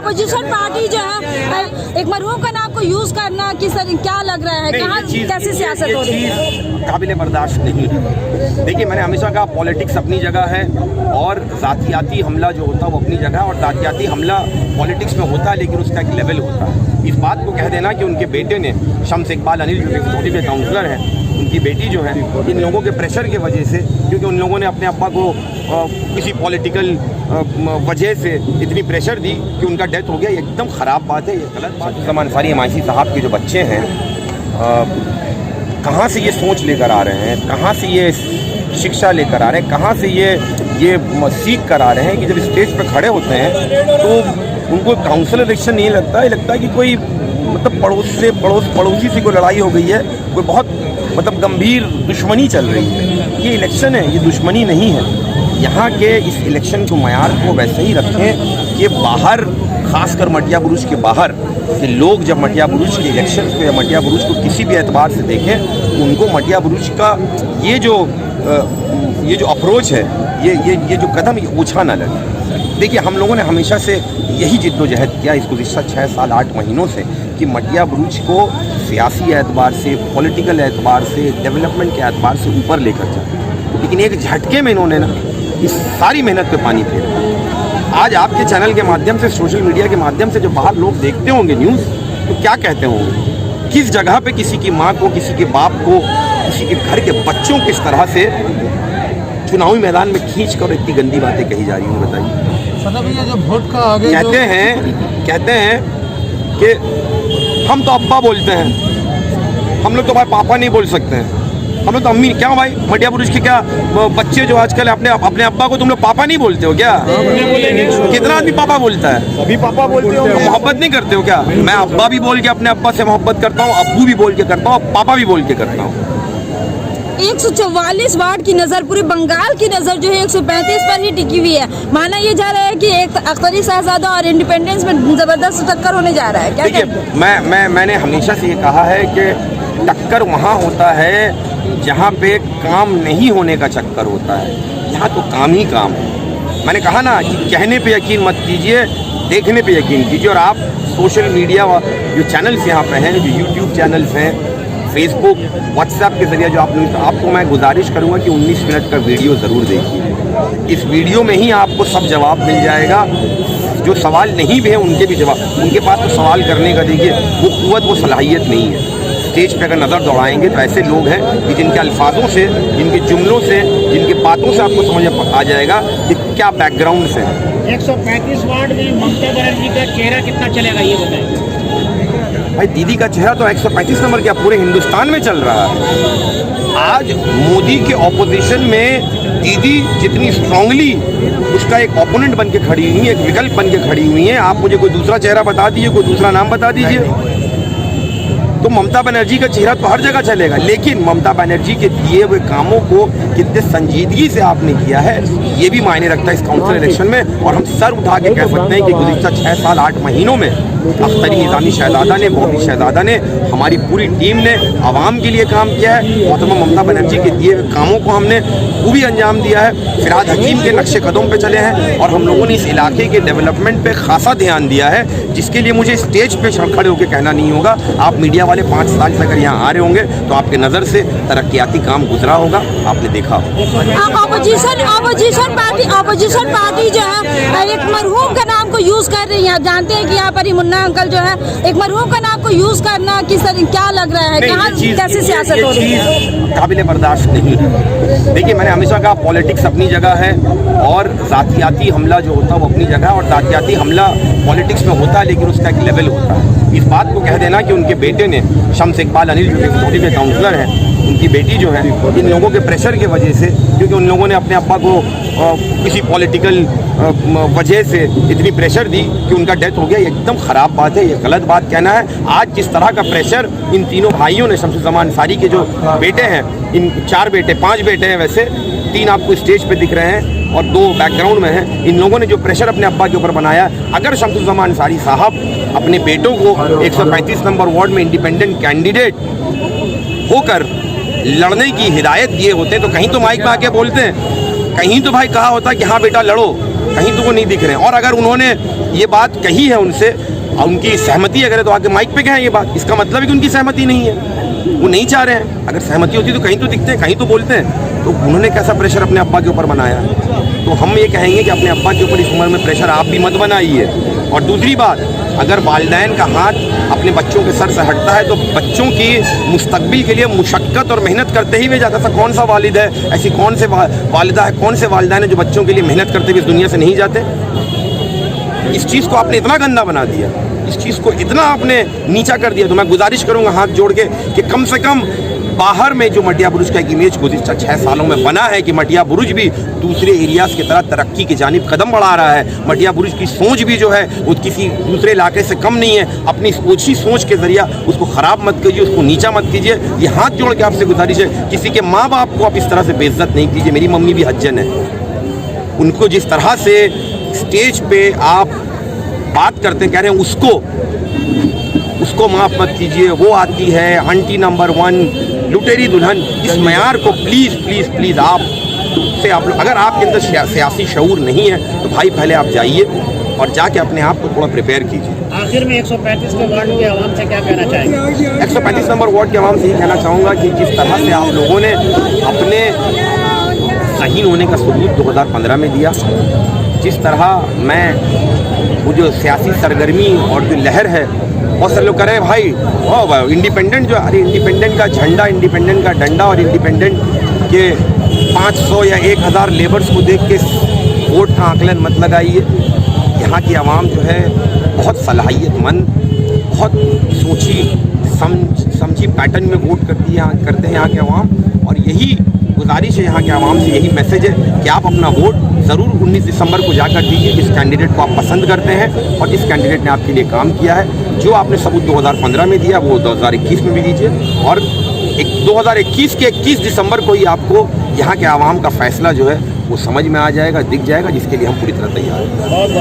Opposition party जो है एक मरहूम का नाम को यूज करना किस क्या लग रहा है, कहाँ कैसी सियासत हो रही है? काबिल बर्दाश्त नहीं है। देखिए, मैंने हमेशा कहा पॉलिटिक्स अपनी जगह है और जातियाती हमला जो होता है वो अपनी जगह है, और जातियाती हमला पॉलिटिक्स में होता है लेकिन उसका एक लेवल होता है। इस बात को कह देना कि उनके बेटे ने, शम्स इकबाल अनिल जो एग्जीक्यूटिव के काउंसलर हैं, उनकी बेटी जो है इन लोगों के प्रेशर की वजह से, क्योंकि उन लोगों ने अपने अब्बा को किसी पॉलिटिकल वजह से इतनी प्रेशर दी कि उनका डेथ हो गया, ये एकदम ख़राब बात है, ये गलत बात है। शम्स अंसारी एमआईसी साहब के जो बच्चे हैं, कहाँ से ये सोच लेकर आ रहे हैं, कहाँ से ये शिक्षा लेकर आ रहे हैं, कहाँ से ये सीख कर आ रहे हैं कि जब स्टेज पर खड़े होते हैं तो उनको काउंसिल इलेक्शन नहीं लगता है, लगता है कि कोई मतलब पड़ोसी से कोई लड़ाई हो गई है, कोई बहुत मतलब गंभीर दुश्मनी चल रही है। ये इलेक्शन है, ये दुश्मनी नहीं है। यहाँ के इस इलेक्शन को मयार को वैसे ही रखें कि बाहर, खासकर मटिया बुरुज के बाहर कि लोग जब मटिया बुरुज के इलेक्शन को या मटिया बुरुज को किसी भी एतबार से देखें तो उनको मटिया बुरुज का ये जो अप्रोच है, ये जो कदम, ये ओछा ना लगे। देखिए, हम लोगों ने हमेशा से यही जिद्दोजहद किया इस गुज़िश्ता 6 साल 8 महीनों से कि मटिया बुरुज को सियासी एतबार से, पॉलिटिकल एतबार से, डेवलपमेंट के एतबार से ऊपर लेकर जाए, लेकिन एक झटके में इन्होंने ना इस सारी मेहनत पे पानी फेरा। आज आपके चैनल के माध्यम से, सोशल मीडिया के माध्यम से जो बाहर लोग देखते होंगे न्यूज़, तो क्या कहते होंगे, किस जगह पे किसी की माँ को, किसी के बाप को, किसी के घर के बच्चों किस तरह से चुनावी मैदान में खींच कर इतनी गंदी बातें कही जा रही हैं, बताइए। जो वोट का आगे कहते हैं कि हम तो अब्बा बोलते हैं, हम लोग तो भाई पापा नहीं बोल सकते हैं, हम लोग तो अम्मी। क्या भाई, मटिया बुरुज के क्या बच्चे जो आजकल अपने अब्बा को तुम लोग पापा नहीं बोलते हो क्या? कितना आदमी पापा बोलता है? सभी पापा बोलते हो। मोहब्बत नहीं करते हो क्या? मैं अब्बा भी बोल के अपने अब्बा से मोहब्बत करता हूँ, अब्बू भी बोल के करता हूँ, पापा भी बोल के करता हूँ। 144 वार्ड की नज़र, पूरे बंगाल की नज़र जो है 135 पर ही टिकी हुई है। माना ये जा रहा है कि एक अख्तरी शहजादा और इंडिपेंडेंस में ज़बरदस्त टक्कर होने जा रहा है। क्या देखिए, मैंने हमेशा से ये कहा है कि टक्कर वहाँ होता है जहाँ पे काम नहीं होने का चक्कर होता है, यहाँ तो काम ही काम है। मैंने कहा ना कि कहने पे यकीन मत कीजिए, देखने पे यकीन कीजिए। और आप सोशल मीडिया जो चैनल्स यहाँ पे हैं, जो यूट्यूब चैनल्स हैं, फेसबुक, व्हाट्सएप के ज़रिए जो आपको मैं गुजारिश करूँगा कि 19 मिनट का वीडियो ज़रूर देखिए। इस वीडियो में ही आपको सब जवाब मिल जाएगा। जो सवाल नहीं भी है उनके भी जवाब, उनके पास तो सवाल करने का देखिए वो क़ुव्वत, वो सलाहियत नहीं है। स्टेज पे अगर नज़र दौड़ाएंगे तो ऐसे लोग हैं कि जिनके अल्फाजों से, जिनके जुमलों से, जिनके बातों से आपको समझ आ जाएगा कि क्या बैकग्राउंड से। 135 वार्ड में ममता बनर्जी का चेहरा कितना चलेगा, ये बताएं। भाई, दीदी का चेहरा तो 135 नंबर क्या पूरे हिंदुस्तान में चल रहा है। आज मोदी के ऑपोजिशन में दीदी जितनी स्ट्रांगली उसका एक ओपोनेंट बन के खड़ी हुई है, एक विकल्प बन के खड़ी हुई हैं। आप मुझे कोई दूसरा चेहरा बता दीजिए, कोई दूसरा नाम बता दीजिए। तो ममता बनर्जी का चेहरा तो हर जगह चलेगा, लेकिन ममता बनर्जी के दिए हुए कामों को कितने संजीदगी से आपने किया है, ये भी मायने रखता है इस काउंसिल इलेक्शन में। और हम सर उठा के कह सकते हैं कि गुज़िश्ता 6 साल 8 महीनों में अख्तरी निज़ामी शहजादा ने, मोदी शहजादा ने, हमारी पूरी टीम ने आवाम के लिए काम किया है। मोहतरमा ममता बनर्जी के दिए हुए कामों को हमने खूबी अंजाम दिया है। फिरहाद हकीम के नक्शे कदम पे चले हैं और हम लोगों ने इस इलाके के डेवलपमेंट पे खासा ध्यान दिया है, जिसके लिए मुझे स्टेज पे खड़े होकर कहना नहीं होगा। आप मीडिया वाले 5 साल से अगर यहाँ आ रहे होंगे तो आपके नज़र से तरक्याती काम गुजरा होगा, आपने देखा होगा। अपोजिशन पार्टी जो है एक मरहूम का नाम को यूज कर रही है। आप जानते हैं कि यहाँ पर मुन्ना अंकल जो है एक मरहूम का नाम को यूज करना किस क्या लग रहा है, कहाँ कैसी सियासत हो रही है? काबिल बर्दाश्त नहीं है। देखिए, मैंने हमेशा कहा पॉलिटिक्स अपनी जगह है और जातियाती हमला जो होता है वो अपनी जगह है, और जातियाती हमला पॉलिटिक्स में होता है लेकिन उसका एक लेवल होता है। इस बात को कह देना कि उनके बेटे ने, शम्स इकबाल अनिल जो एग्जीक्यूटिव के काउंसलर हैं, उनकी बेटी जो है इन लोगों के प्रेशर की वजह से, क्योंकि उन लोगों ने अपने अब्बा को किसी पॉलिटिकल वजह से इतनी प्रेशर दी कि उनका डेथ हो गया, ये एकदम ख़राब बात है, ये गलत बात कहना है। आज जिस तरह का प्रेशर इन तीनों भाइयों ने, शम्स अंसारी के जो बेटे हैं, इन 5 बेटे हैं वैसे, 3 आपको स्टेज पे दिख रहे हैं और 2 बैकग्राउंड में हैं। इन लोगों ने जो प्रेशर अपने अब्बा के ऊपर बनाया, अगर शम्स अंसारी साहब अपने बेटों को 135 नंबर वार्ड में इंडिपेंडेंट कैंडिडेट होकर लड़ने की हिदायत दिए होते तो कहीं तो माइक में आके बोलते हैं, कहीं तो भाई कहा होता कि हाँ बेटा लड़ो, कहीं तो वो नहीं दिख रहे हैं। और अगर उन्होंने ये बात कही है उनसे, उनकी सहमति अगर है तो आके माइक पे कहें ये बात, इसका मतलब है कि उनकी सहमति नहीं है, वो नहीं चाह रहे हैं। अगर सहमति होती तो कहीं तो दिखते हैं, कहीं तो बोलते हैं। तो उन्होंने कैसा प्रेशर अपने अब्बा के ऊपर बनाया? तो हम ये कहेंगे कि अपने अब्बा के ऊपर इस उम्र में प्रेशर आप भी मत बनाइए। और दूसरी बात, अगर वालिदैन का हाथ अपने बच्चों के सर से हटता है तो बच्चों की मुस्तकबिल के लिए मुशक्क़त और मेहनत करते ही वे जाता। ऐसा कौन सा वालिद है, ऐसी कौन से वालिदा है, कौन से वालिदैन है जो बच्चों के लिए मेहनत करते हुए इस दुनिया से नहीं जाते? इस चीज़ को आपने इतना गंदा बना दिया, इस चीज़ को इतना आपने नीचा कर दिया। तो मैं गुजारिश करूँगा हाथ जोड़ के कि कम से कम बाहर में जो मटिया बुरुज का एक इमेज गुज़िश्ता 6 सालों में बना है कि मटिया बुरुज भी दूसरे एरियाज़ की तरह तरक्की की जानिब कदम बढ़ा रहा है, मटिया बुरुज की सोच भी जो है वो किसी दूसरे इलाके से कम नहीं है। अपनी ओछी सोच के ज़रिया उसको ख़राब मत कीजिए, उसको नीचा मत कीजिए। ये हाथ जोड़ के आपसे गुजारिश है, किसी के माँ बाप को आप इस तरह से बेइज्जत नहीं कीजिए। मेरी मम्मी भी हज्जन है, उनको जिस तरह से स्टेज पे आप बात करते हैं, कह रहे हैं उसको माफ़ मत कीजिए, वो आती है आंटी नंबर 1 लुटेरी दुल्हन। इस मयार को प्लीज़ प्लीज़ प्लीज़ आप लोग, अगर आपके अंदर सियासी शऊर नहीं है तो भाई पहले आप जाइए और जाके अपने आप को थोड़ा प्रिपेयर कीजिए। आखिर में 135 के वार्ड के आवाम से क्या कहना चाहेंगे? 135 नंबर वार्ड के आवाम से ये कहना चाहूँगा कि जिस तरह से आप लोगों ने अपने सहीन होने का सबूत 2015 में दिया, जिस तरह मैं वो जो सियासी सरगर्मी और जो लहर है, बहुत सारे लोग कह रहे हैं भाई इंडिपेंडेंट जो, अरे इंडिपेंडेंट का झंडा, इंडिपेंडेंट का डंडा और इंडिपेंडेंट के 500 या 1000 लेबर्स को देख के वोट का आकलन मत लगाइए। यहाँ की आवाम जो है बहुत सलाहियतमंद, बहुत सोची समझी पैटर्न में वोट करते हैं यहाँ के आवाम। और यही गुजारिश है यहाँ के आवाम से, यही मैसेज है कि आप अपना वोट ज़रूर 19 दिसंबर को जाकर दीजिए जिस कैंडिडेट को आप पसंद करते हैं और जिस कैंडिडेट ने आपके लिए काम किया है। जो आपने सबूत 2015 में दिया वो 2021 में भी दीजिए। और 2021 के 21 दिसंबर को ही आपको यहाँ के आवाम का फैसला जो है वो समझ में आ जाएगा, दिख जाएगा, जिसके लिए हम पूरी तरह तैयार हैं।